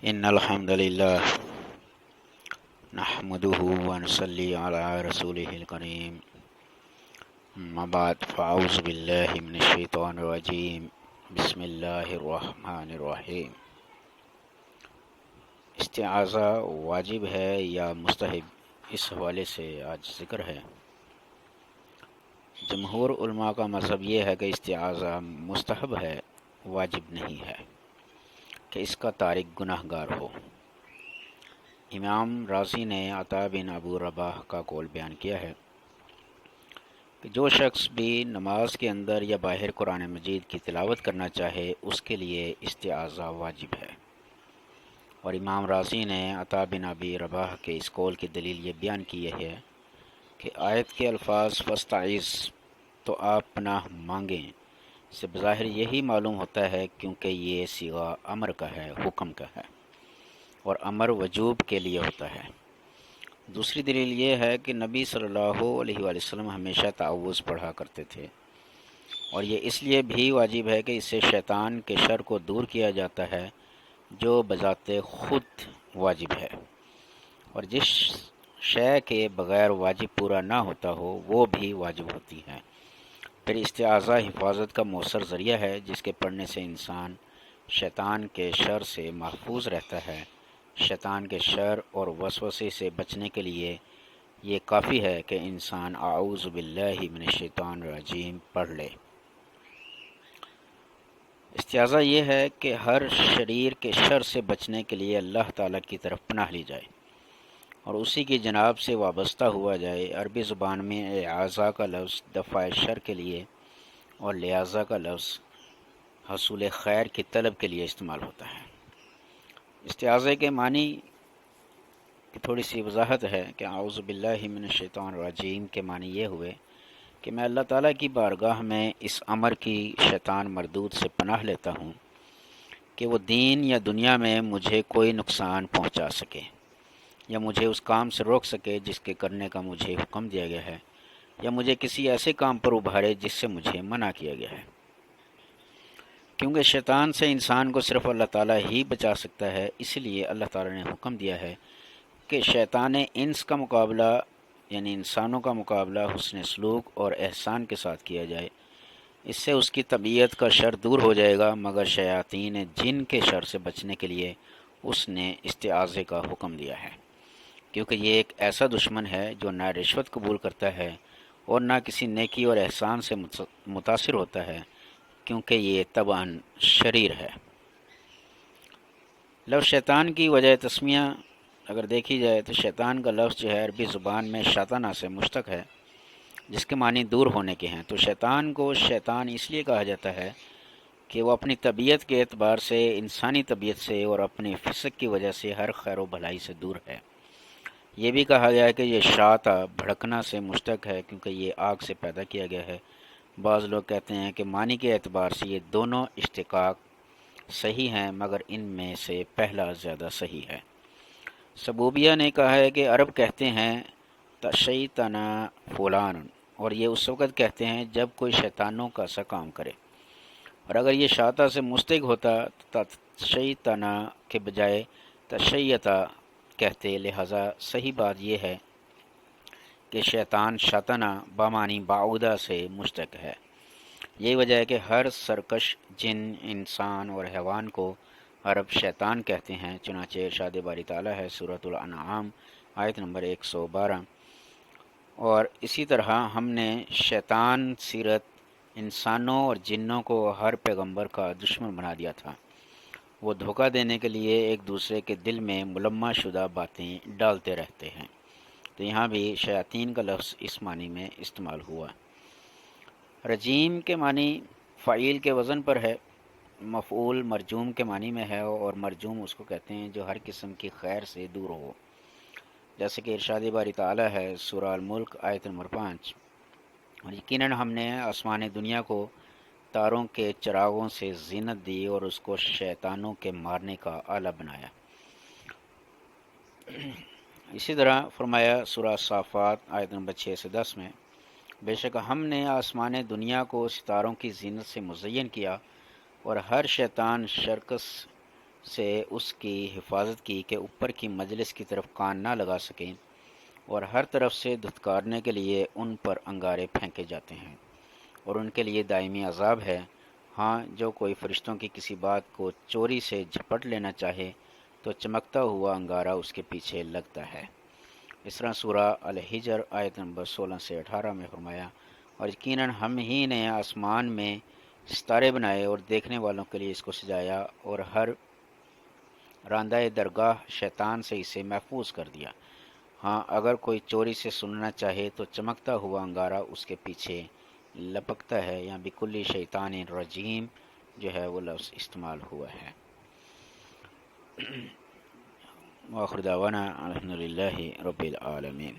إن الحمد لله نحمده ونصلي على رسوله الكريم. أما بعد فأعوذ بالله من الشيطان الرجيم. بسم الله الرحمن الرحیم. استعاذہ واجب ہے یا مستحب، اس حوالے سے آج ذکر ہے. جمہور علماء کا مذہب یہ ہے کہ استعاذہ مستحب ہے، واجب نہیں ہے کہ اس کا تارک گناہ گار ہو. امام رازی نے عطا بن ابو رباح کا قول بیان کیا ہے کہ جو شخص بھی نماز کے اندر یا باہر قرآن مجید کی تلاوت کرنا چاہے اس کے لیے استعاذہ واجب ہے. اور امام رازی نے عطا بن ابی رباح کے اس قول کی دلیل یہ بیان کی ہے کہ آیت کے الفاظ فاستعذ تو آپ پناہ مانگیں سے بظاہر یہی معلوم ہوتا ہے، کیونکہ یہ صیغہ امر کا ہے، حکم کا ہے، اور امر وجوب کے لیے ہوتا ہے. دوسری دلیل یہ ہے کہ نبی صلی اللہ علیہ وآلہ وسلم ہمیشہ تعوذ پڑھا کرتے تھے، اور یہ اس لیے بھی واجب ہے کہ اس سے شیطان کے شر کو دور کیا جاتا ہے جو بذات خود واجب ہے، اور جس شے کے بغیر واجب پورا نہ ہوتا ہو وہ بھی واجب ہوتی ہے. پھر استعاذہ حفاظت کا مؤثر ذریعہ ہے جس کے پڑھنے سے انسان شیطان کے شر سے محفوظ رہتا ہے. شیطان کے شر اور وسوسے سے بچنے کے لیے یہ کافی ہے کہ انسان اعوذ باللہ من الشیطان الرجیم پڑھ لے. استعاذہ یہ ہے کہ ہر شریر کے شر سے بچنے کے لیے اللہ تعالیٰ کی طرف پناہ لی جائے اور اسی کی جناب سے وابستہ ہوا جائے. عربی زبان میں اعاذہ کا لفظ دفع شر کے لیے اور لہٰذا کا لفظ حصول خیر کی طلب کے لیے استعمال ہوتا ہے. استعاذہ کے معنی کی تھوڑی سی وضاحت ہے کہ اعوذ باللہ من الشیطان الرجیم کے معنی یہ ہوئے کہ میں اللہ تعالیٰ کی بارگاہ میں اس امر کی شیطان مردود سے پناہ لیتا ہوں کہ وہ دین یا دنیا میں مجھے کوئی نقصان پہنچا سکے یا مجھے اس کام سے روک سکے جس کے کرنے کا مجھے حکم دیا گیا ہے، یا مجھے کسی ایسے کام پر ابھارے جس سے مجھے منع کیا گیا ہے. کیونکہ شیطان سے انسان کو صرف اللہ تعالیٰ ہی بچا سکتا ہے، اس لیے اللہ تعالیٰ نے حکم دیا ہے کہ شیطان انس کا مقابلہ یعنی انسانوں کا مقابلہ حسن سلوک اور احسان کے ساتھ کیا جائے. اس سے اس کی طبیعت کا شر دور ہو جائے گا، مگر شیاطین جن کے شر سے بچنے کے لیے اس نے استعاذے کا حکم دیا ہے، کیونکہ یہ ایک ایسا دشمن ہے جو نہ رشوت قبول کرتا ہے اور نہ کسی نیکی اور احسان سے متاثر ہوتا ہے، کیونکہ یہ طبعاً شریر ہے. لفظ شیطان کی وجہ تسمیہ اگر دیکھی جائے تو شیطان کا لفظ جو ہے عربی زبان میں شاطنہ سے مشتق ہے جس کے معنی دور ہونے کے ہیں. تو شیطان کو شیطان اس لیے کہا جاتا ہے کہ وہ اپنی طبیعت کے اعتبار سے انسانی طبیعت سے اور اپنی فسق کی وجہ سے ہر خیر و بھلائی سے دور ہے. یہ بھی کہا گیا ہے کہ یہ شاطا بھڑکنا سے مشتق ہے کیونکہ یہ آگ سے پیدا کیا گیا ہے. بعض لوگ کہتے ہیں کہ معنی کے اعتبار سے یہ دونوں اشتقاق صحیح ہیں، مگر ان میں سے پہلا زیادہ صحیح ہے. سبوبیہ نے کہا ہے کہ عرب کہتے ہیں تشیطنا فلان، اور یہ اس وقت کہتے ہیں جب کوئی شیطانوں کا سا کام کرے، اور اگر یہ شاطا سے مستق ہوتا تو تشیطنا کے بجائے تشیطا کہتے. لہذا صحیح بات یہ ہے کہ شیطان شاطنہ بامانی بعودہ سے مشتق ہے. یہی وجہ ہے کہ ہر سرکش جن، انسان اور حیوان کو عرب شیطان کہتے ہیں. چنانچہ ارشاد باری تعالیٰ ہے سورۃ الانعام آیت نمبر 112. اور اسی طرح ہم نے شیطان سیرت انسانوں اور جنوں کو ہر پیغمبر کا دشمن بنا دیا تھا. وہ دھوکہ دینے کے لیے ایک دوسرے کے دل میں ملمہ شدہ باتیں ڈالتے رہتے ہیں. تو یہاں بھی شیاطین کا لفظ اس معنی میں استعمال ہوا. رجیم کے معنی فعیل کے وزن پر ہے، مفعول مرجوم کے معنی میں ہے، اور مرجوم اس کو کہتے ہیں جو ہر قسم کی خیر سے دور ہو. جیسے کہ ارشاد باری تعالیٰ ہے سورہ الملک آیت نمبر 5. اور یقیناً ہم نے آسمان دنیا کو تاروں کے چراغوں سے زینت دی اور اس کو شیطانوں کے مارنے کا آلہ بنایا. اسی طرح فرمایا سورہ صافات آیت نمبر 6 سے 10 میں، بے شک ہم نے آسمان دنیا کو ستاروں کی زینت سے مزین کیا اور ہر شیطان شرکس سے اس کی حفاظت کی کہ اوپر کی مجلس کی طرف کان نہ لگا سکیں، اور ہر طرف سے دھتکارنے کے لیے ان پر انگارے پھینکے جاتے ہیں، اور ان کے لیے دائمی عذاب ہے۔ ہاں، جو کوئی فرشتوں کی کسی بات کو چوری سے جھپٹ لینا چاہے تو چمکتا ہوا انگارہ اس کے پیچھے لگتا ہے۔ اس طرح سورہ الحجر آیت نمبر 16 سے 18 میں فرمایا، اور یقیناً ہم ہی نے آسمان میں ستارے بنائے اور دیکھنے والوں کے لیے اس کو سجایا، اور ہر راندہ درگاہ شیطان سے اسے محفوظ کر دیا۔ ہاں، اگر کوئی چوری سے سننا چاہے تو چمکتا ہوا انگارہ اس کے پیچھے لپکتا ہے۔ یہاں بکل شیطان رجیم جو ہے وہ لفظ استعمال ہوا ہے۔ وآخر دعوانا الحمدللہ رب العالمین۔